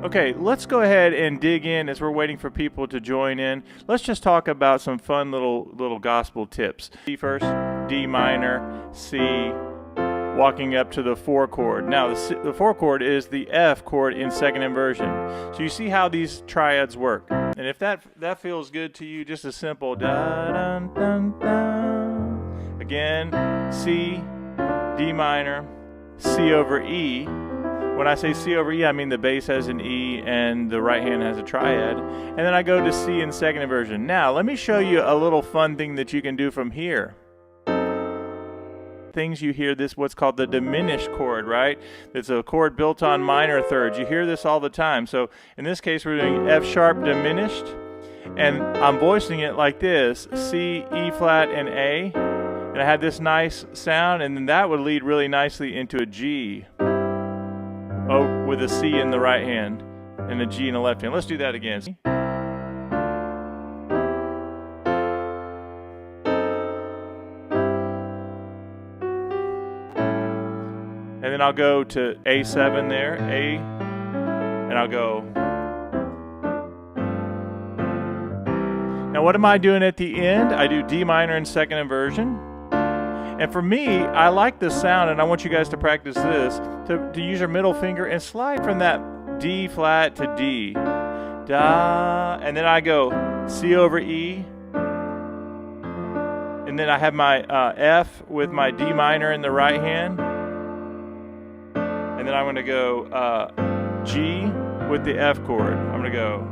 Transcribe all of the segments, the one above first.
Okay, let's go ahead and dig in as we're waiting for people to join in. Let's just talk about some fun little gospel tips. C first, D minor, C, walking up to the 4 chord. Now the 4 chord is the F chord in second inversion. So you see how these triads work. And if that feels good to you, just a simple da dun dun dun. Again, C, D minor, C over E. When I say C over E, I mean the bass has an E and the right hand has a triad. And then I go to C in second inversion. Now, let me show you a little fun thing that you can do from here. Things you hear this, what's called the diminished chord, right? It's a chord built on minor thirds. You hear this all the time. So in this case, we're doing F sharp diminished, and I'm voicing it like this: C, E flat, and A. And I had this nice sound, and then that would lead really nicely into a G. Oh, with a C in the right hand and a G in the left hand. Let's do that again. And then I'll go to A7 there, A, and I'll go. Now what am I doing at the end? I do D minor in second inversion. And for me, I like this sound, and I want you guys to practice this, to use your middle finger and slide from that D flat to D. Da, and then I go C over E. And then I have my F with my D minor in the right hand. And then I'm going to go G with the F chord. I'm going to go.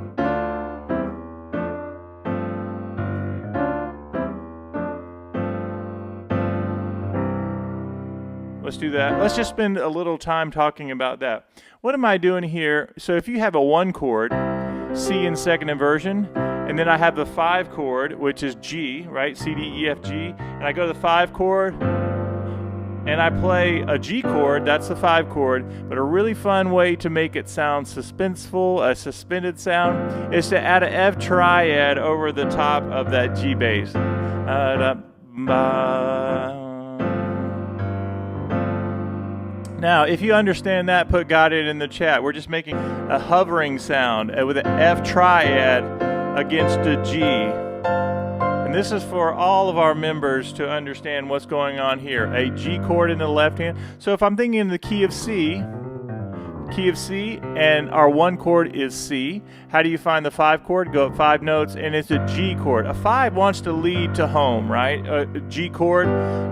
Let's do that. Let's just spend a little time talking about that. What am I doing here? So if you have a 1 chord, C in second inversion, and then I have the 5 chord, which is G, right? C, D, E, F, G. And I go to the 5 chord, and I play a G chord, that's the 5 chord, but a really fun way to make it sound suspenseful, a suspended sound, is to add an F triad over the top of that G bass. Now, if you understand that, got it in the chat. We're just making a hovering sound with an F triad against a G. And this is for all of our members to understand what's going on here. A G chord in the left hand. So if I'm thinking in the key of C, and our 1 chord is C, how do you find the 5 chord? Go up 5 notes, and it's a G chord. A 5 wants to lead to home, right? A G chord,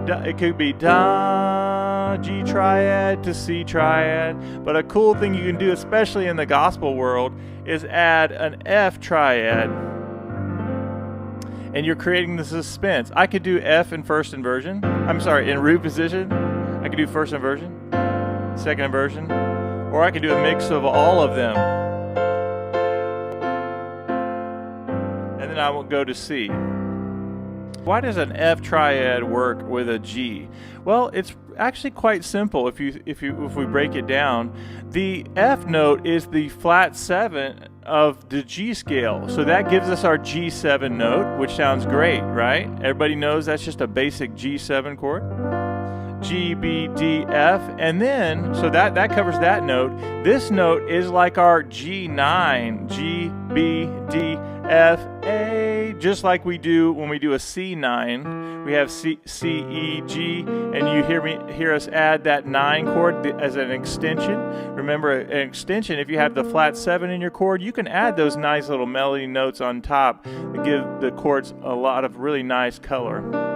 it could be da, G triad to C triad. But a cool thing you can do, especially in the gospel world, is add an F triad. And you're creating the suspense. I could do F in first inversion. In root position. I could do first inversion, second inversion, or I could do a mix of all of them. And then I will go to C. Why does an F triad work with a G? Well, it's actually quite simple if we break it down. The F note is the flat 7 of the G scale. So that gives us our G7 note, which sounds great, right? Everybody knows that's just a basic G7 chord. G, B, D, F, and then, so that covers that note. This note is like our G9, G, B, D, F, A, just like we do when we do a C9. We have C, E, G, and you hear us add that 9 chord as an extension. Remember, an extension, if you have the flat 7 in your chord, you can add those nice little melody notes on top that give the chords a lot of really nice color.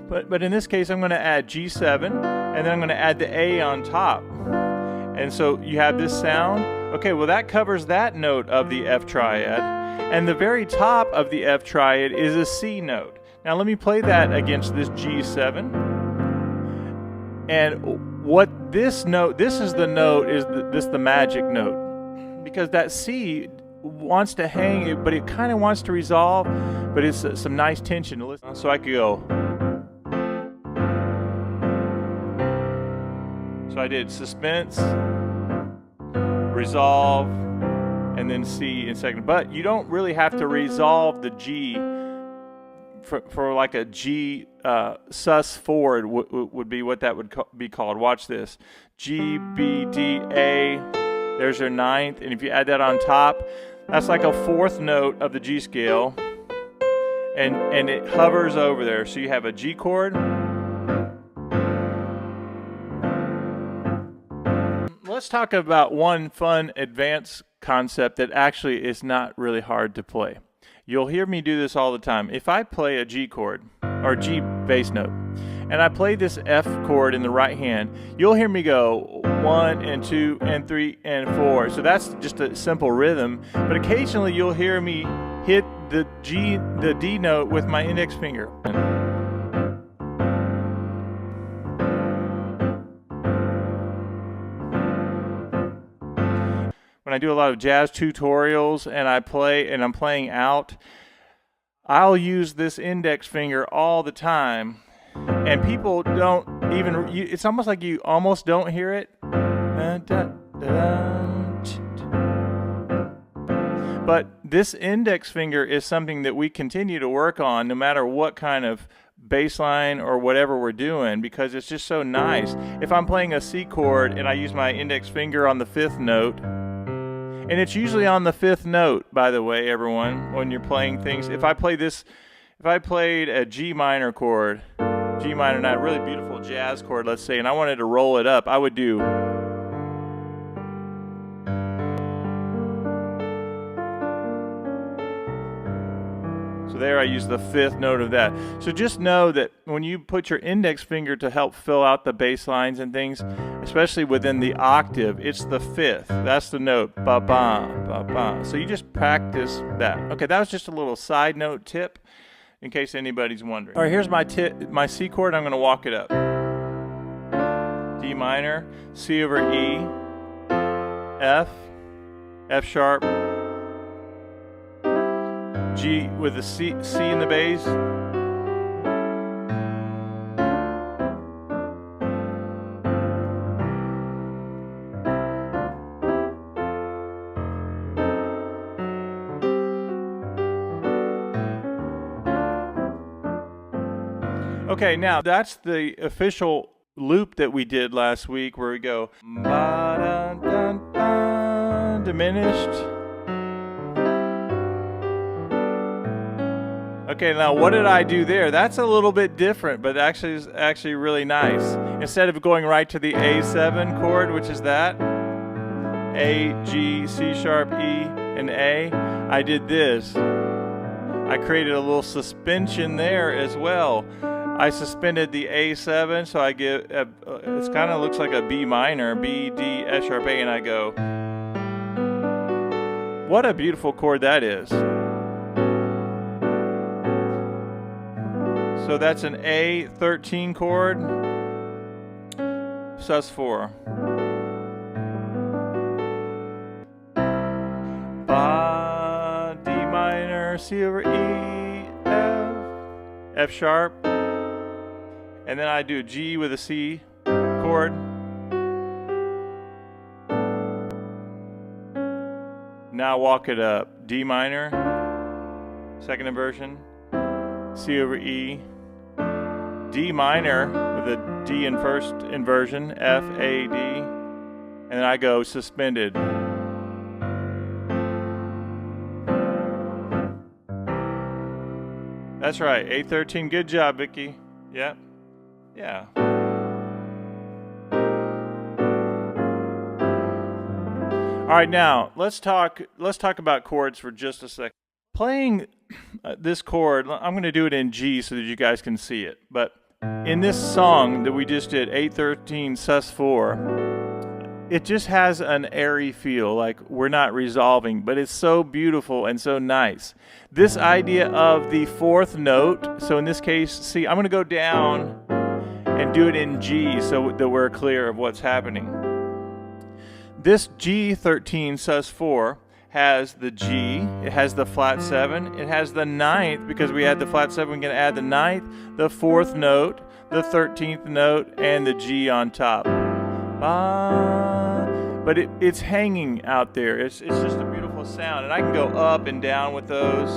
But in this case, I'm going to add G7, and then I'm going to add the A on top. And so you have this sound. Okay, well that covers that note of the F triad. And the very top of the F triad is a C note. Now let me play that against this G7. And what this note, this is the note, is the magic note. Because that C wants to hang, but it kind of wants to resolve, but it's some nice tension to listen. So I could go. So I did suspense, resolve, and then C in second. But you don't really have to resolve the G for like a G sus forward would be what that would be called. Watch this. G, B, D, A, There's your ninth, and if you add that on top, that's like a fourth note of the G scale, and it hovers over there. So you have a G chord. Let's talk about one fun advanced concept that actually is not really hard to play. You'll hear me do this all the time. If I play a G chord, or G bass note, and I play this F chord in the right hand, you'll hear me go 1 and 2 and 3 and 4. So that's just a simple rhythm, but occasionally you'll hear me hit the D note with my index finger. When I do a lot of jazz tutorials and I'm playing out, I'll use this index finger all the time, and people don't even, it's almost like you almost don't hear it. But this index finger is something that we continue to work on no matter what kind of bass line or whatever we're doing, because it's just so nice. If I'm playing a C chord and I use my index finger on the 5th note, and it's usually on the 5th note, by the way, everyone, when you're playing things. If I played a G minor chord, G minor, not a really beautiful jazz chord, let's say, and I wanted to roll it up, I would do. So there I use the 5th note of that. So just know that when you put your index finger to help fill out the bass lines and things, especially within the octave, it's the 5th. That's the note. Ba-ba, ba-ba. So you just practice that. Okay, that was just a little side note tip in case anybody's wondering. All right, here's my C chord. I'm going to walk it up. D minor, C over E, F, F sharp, G with a C in the bass, okay, now that's the official loop that we did last week, where we go ba-da-da-da, diminished. Okay, now what did I do there? That's a little bit different, but actually is actually really nice. Instead of going right to the A7 chord, which is that, A, G, C sharp, E, and A, I did this. I created a little suspension there as well. I suspended the A7, so I get, it kind of looks like a B minor, B, D, F sharp, A, and I go. What a beautiful chord that is. So that's an A13 chord, sus4. Ba, D minor, C over E, F, F sharp, and then I do G with a C chord. Now walk it up. D minor, second inversion, C over E, D minor with a D in first inversion, F, A, D, and then I go suspended. That's right, A13, good job, Vicky. Yep, yeah. All right, now let's talk about chords for just a second. Playing this chord, I'm going to do it in G so that you guys can see it. But in this song that we just did, 813 sus4, it just has an airy feel, like we're not resolving, but it's so beautiful and so nice. This idea of the 4th note, so in this case, see, I'm going to go down and do it in G so that we're clear of what's happening. This G13 sus4 has the G, it has the flat 7, it has the 9th, because we had the flat 7, we're going to add the 9th, the 4th note, the 13th note, and the G on top. But it's hanging out there. It's just a beautiful sound, and I can go up and down with those.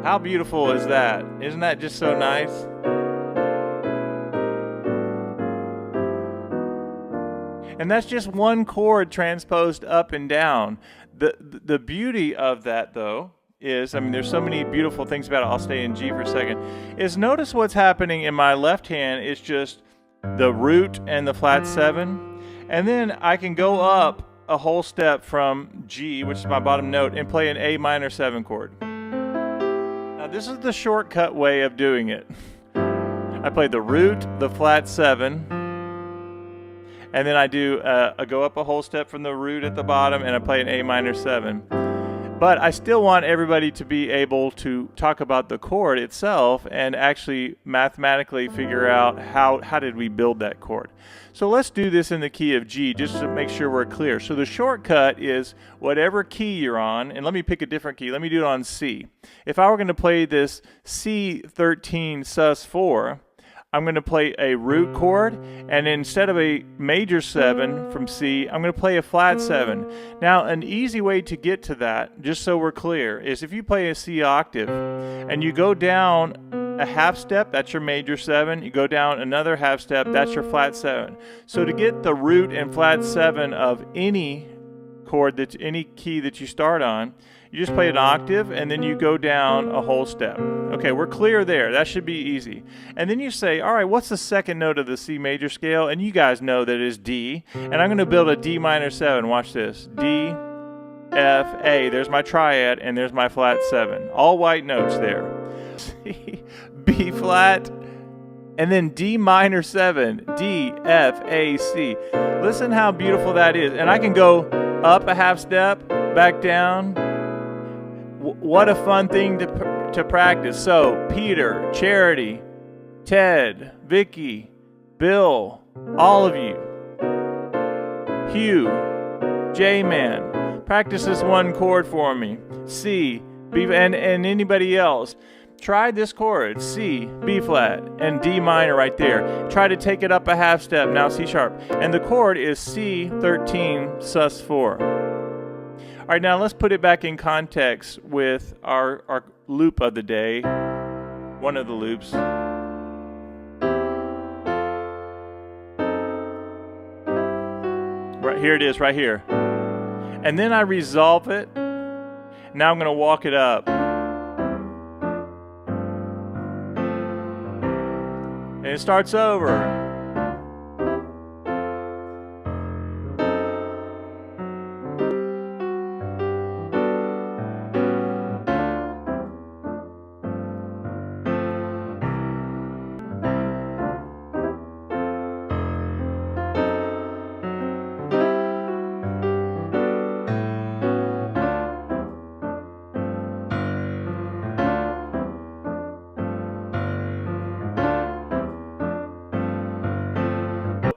How beautiful is that? Isn't that just so nice? And that's just one chord transposed up and down. The beauty of that, though, is, I mean, there's so many beautiful things about it. I'll stay in G for a second. Is notice what's happening in my left hand is just the root and the flat 7. And then I can go up a whole step from G, which is my bottom note, and play an A minor 7 chord. Now this is the shortcut way of doing it. I play the root, the flat 7, and then I do I go up a whole step from the root at the bottom, and I play an A minor 7. But I still want everybody to be able to talk about the chord itself and actually mathematically figure out how did we build that chord. So let's do this in the key of G just to make sure we're clear. So the shortcut is whatever key you're on, and let me pick a different key. Let me do it on C. If I were going to play this C13 sus4, I'm going to play a root chord, and instead of a major 7 from C, I'm going to play a flat 7. Now, an easy way to get to that, just so we're clear, is if you play a C octave and you go down a half step, that's your major 7. You go down another half step, that's your flat 7. So to get the root and flat 7 of any chord, that's any key that you start on, you just play an octave and then you go down a whole step. Okay, we're clear there. That should be easy. And then you say, all right, what's the second note of the C major scale? And you guys know that is D. And I'm going to build a D minor 7. Watch this. D, F, A. There's my triad, and there's my flat 7. All white notes there. C, B flat, and then D minor 7. D, F, A, C. Listen how beautiful that is. And I can go up a half step, back down. What a fun thing to practice. So Peter, Charity, Ted, Vicky, Bill, all of you, Hugh, J-Man, practice this one chord for me. C, B, and anybody else. Try this chord, C, B flat, and D minor right there. Try to take it up a half step, now C sharp. And the chord is C13 sus4. All right, now let's put it back in context with our loop of the day, one of the loops. Right here it is, right here. And then I resolve it. Now I'm going to walk it up. And it starts over.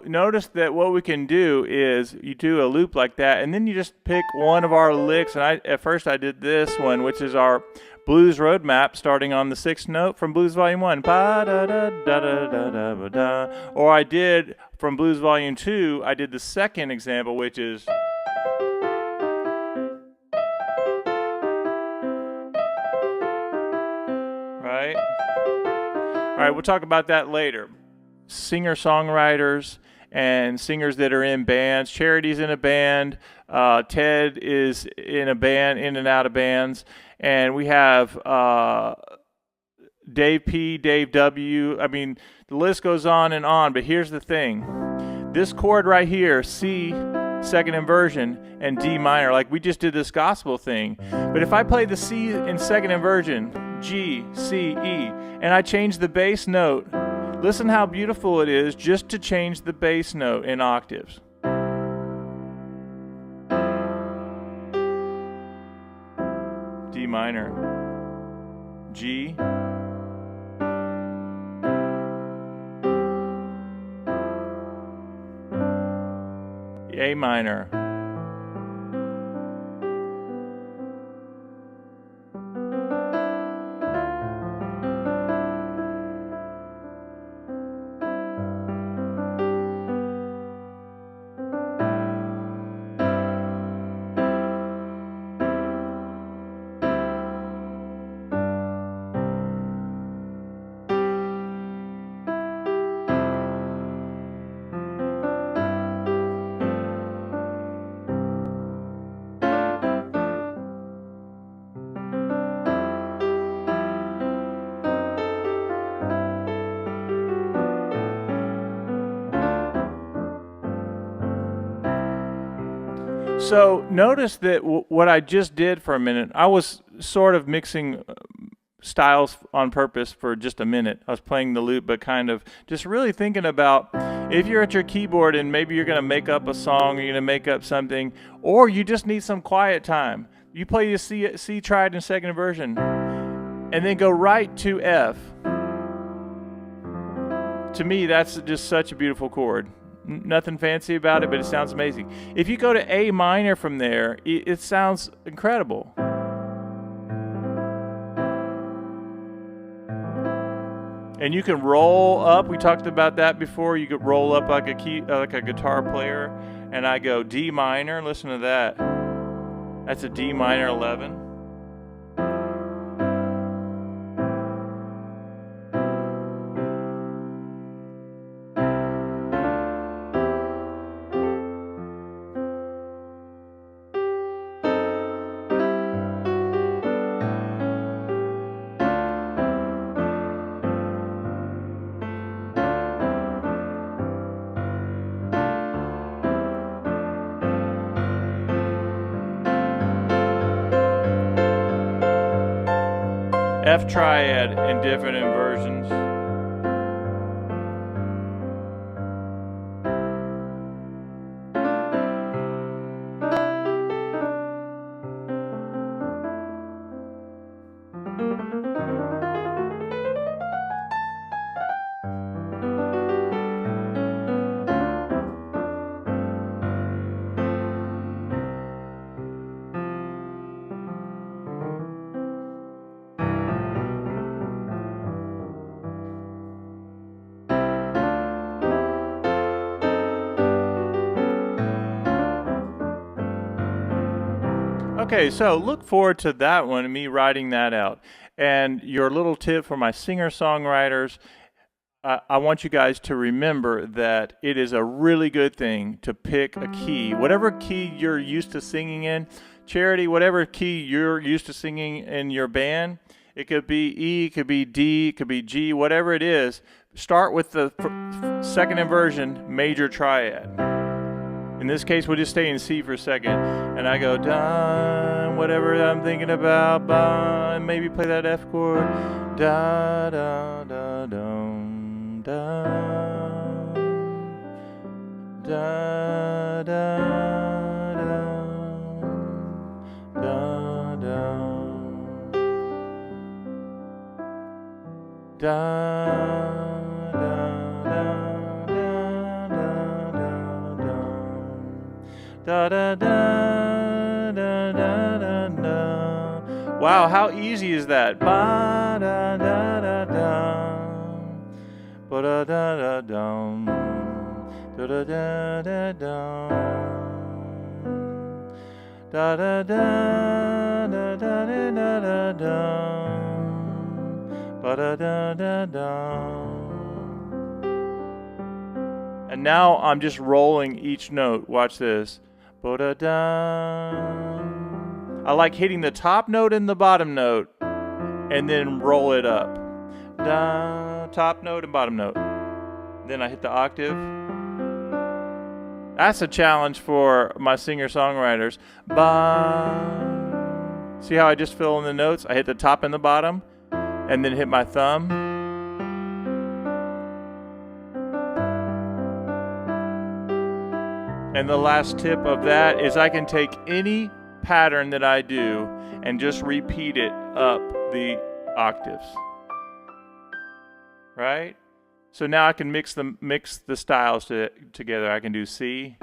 Notice that what we can do is you do a loop like that, and then you just pick one of our licks. And at first I did this one, which is our blues roadmap, starting on the 6th note from Blues Volume 1. Ba, da, da, da, da, da, da, da. Or I did from Blues Volume 2, I did the second example, which is right. All right, we'll talk about that later. Singer-songwriters and singers that are in bands. Charity's in a band. Ted is in a band, in and out of bands. And we have Dave P, Dave W. I mean, the list goes on and on. But here's the thing. This chord right here, C, second inversion, and D minor, like we just did this gospel thing. But if I play the C in second inversion, G, C, E, and I change the bass note, listen how beautiful it is just to change the bass note in octaves. D minor, G, A minor, So notice that what I just did for a minute, I was sort of mixing styles on purpose for just a minute. I was playing the loop, but kind of just really thinking about if you're at your keyboard and maybe you're going to make up a song, or you're going to make up something, or you just need some quiet time. You play the C triad in second inversion, and then go right to F. To me, that's just such a beautiful chord. Nothing fancy about it, but it sounds amazing. If you go to A minor from there, it sounds incredible. And you can roll up. We talked about that before. You could roll up like a guitar player. And I go D minor. Listen to that. That's a D minor 11. F triad in different inversions. Okay, so look forward to that one and me writing that out. And your little tip for my singer-songwriters, I want you guys to remember that it is a really good thing to pick a key. Whatever key you're used to singing in, Charity, whatever key you're used to singing in your band, it could be E, it could be D, it could be G, whatever it is, start with the second inversion, major triad. In this case, we'll just stay in C for a second. And I go, da, whatever I'm thinking about, ba, and maybe play that F chord. Da, da, da, dum, da, da, da, da, da, da. Da, da, da, da, da, da, da. Wow, how easy is that? Ba, da, da, da, da. Ba, da, da, da, dum. Da, da, da, da, dum. Da, da, da, da, da, da, da, dum. Ba, da, da, da, dum. And now I'm just rolling each note. Watch this. I like hitting the top note and the bottom note and then roll it up. Da, top note and bottom note. Then I hit the octave. That's a challenge for my singer-songwriters. Ba. See how I just fill in the notes? I hit the top and the bottom and then hit my thumb. And the last tip of that is I can take any pattern that I do and just repeat it up the octaves. Right? So now I can mix the styles together. I can do C.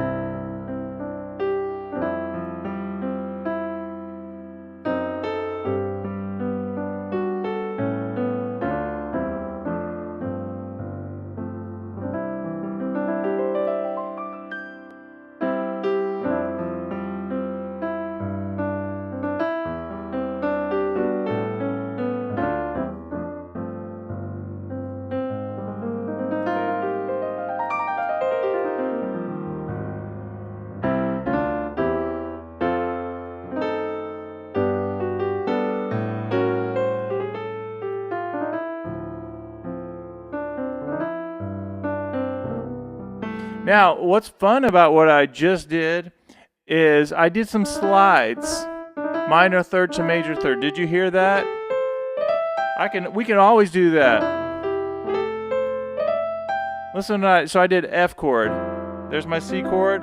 Now, what's fun about what I just did is I did some slides. Minor third to major third. Did you hear that? We can always do that. Listen to that. So I did F chord. There's my C chord.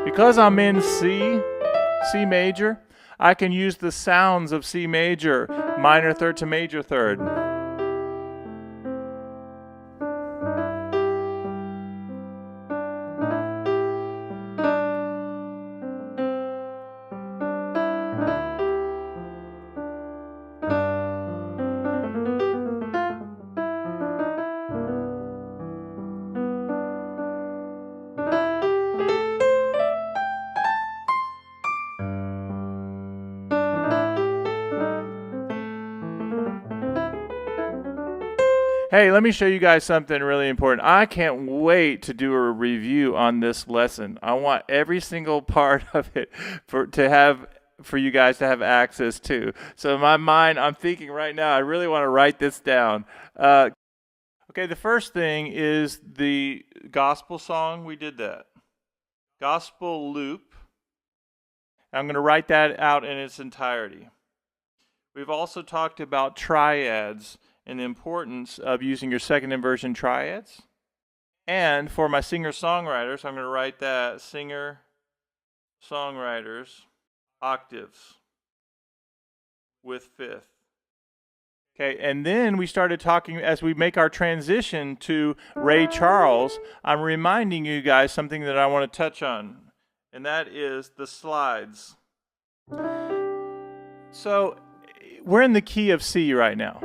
Because I'm in C major, I can use the sounds of C major, minor third to major third. Hey, let me show you guys something really important. I can't wait to do a review on this lesson. I want every single part of it for you guys to have access to. So in my mind, I'm thinking right now, I really want to write this down. Okay, the first thing is the gospel song. We did that. Gospel loop. I'm going to write that out in its entirety. We've also talked about triads and the importance of using your second inversion triads. And for my singer-songwriters, I'm going to write that singer-songwriters octaves with fifth. Okay, and then we started talking, as we make our transition to Ray Charles, I'm reminding you guys something that I want to touch on, and that is the slides. So we're in the key of C right now.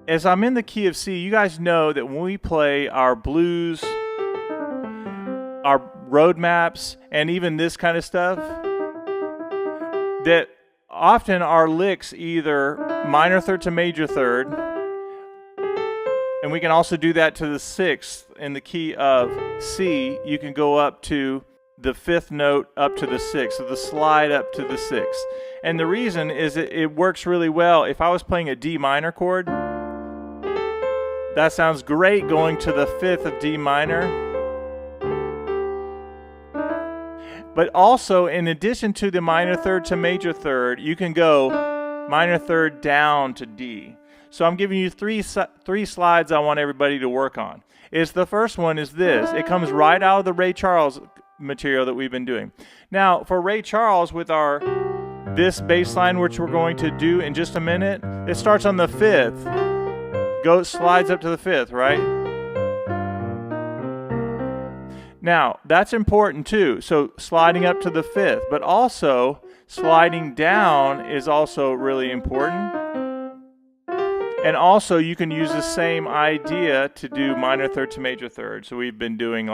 As I'm in the key of C, you guys know that when we play our blues, our road maps, and even this kind of stuff, that often our licks either minor third to major third, and we can also do that to the sixth in the key of C. You can go up to the fifth note up to the sixth, so the slide up to the sixth. And the reason is it works really well. If I was playing a D minor chord, that sounds great going to the fifth of D minor. But also, in addition to the minor third to major third, you can go minor third down to D. So I'm giving you three slides I want everybody to work on. The first one is this. It comes right out of the Ray Charles material that we've been doing. Now, for Ray Charles, with this bass line, which we're going to do in just a minute, it starts on the fifth. Slides up to the fifth, right? Now, that's important too. So sliding up to the fifth, but also sliding down is also really important. And also you can use the same idea to do minor third to major third. So we've been doing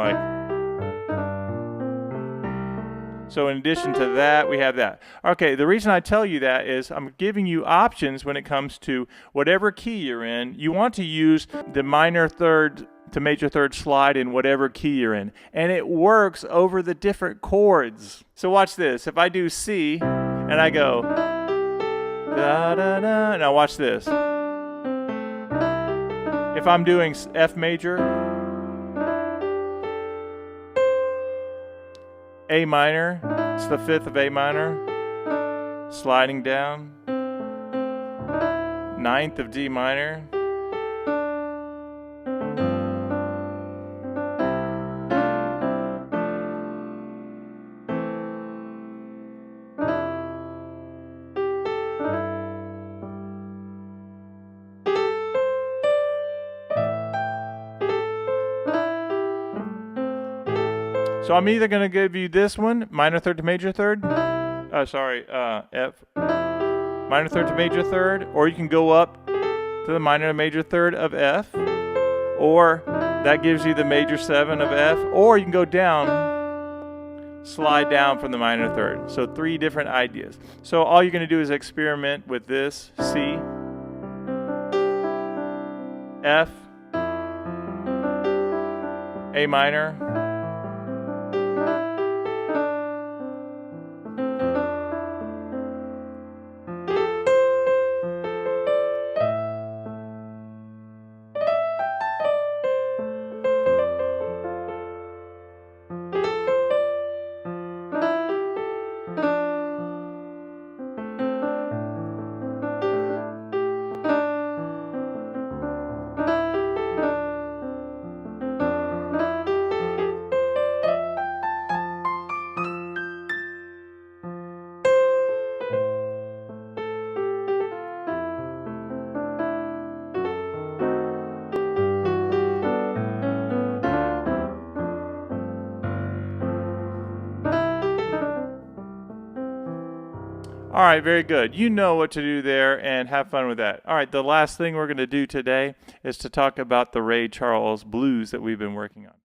so in addition to that, we have that. Okay, the reason I tell you that is I'm giving you options when it comes to whatever key you're in. You want to use the minor third to major third slide in whatever key you're in. And it works over the different chords. So watch this. If I do C and I go da da da, now watch this. If I'm doing F major, A minor, it's the fifth of A minor, sliding down, ninth of D minor, so I'm either going to give you this one, minor third to major third, F, minor third to major third, or you can go up to the minor to major third of F, or that gives you the major 7 of F, or you can go down, slide down from the minor third. So 3 different ideas. So all you're going to do is experiment with this, C, F, A minor, All right, very good. You know what to do there, and have fun with that. All right, the last thing we're going to do today is to talk about the Ray Charles blues that we've been working on.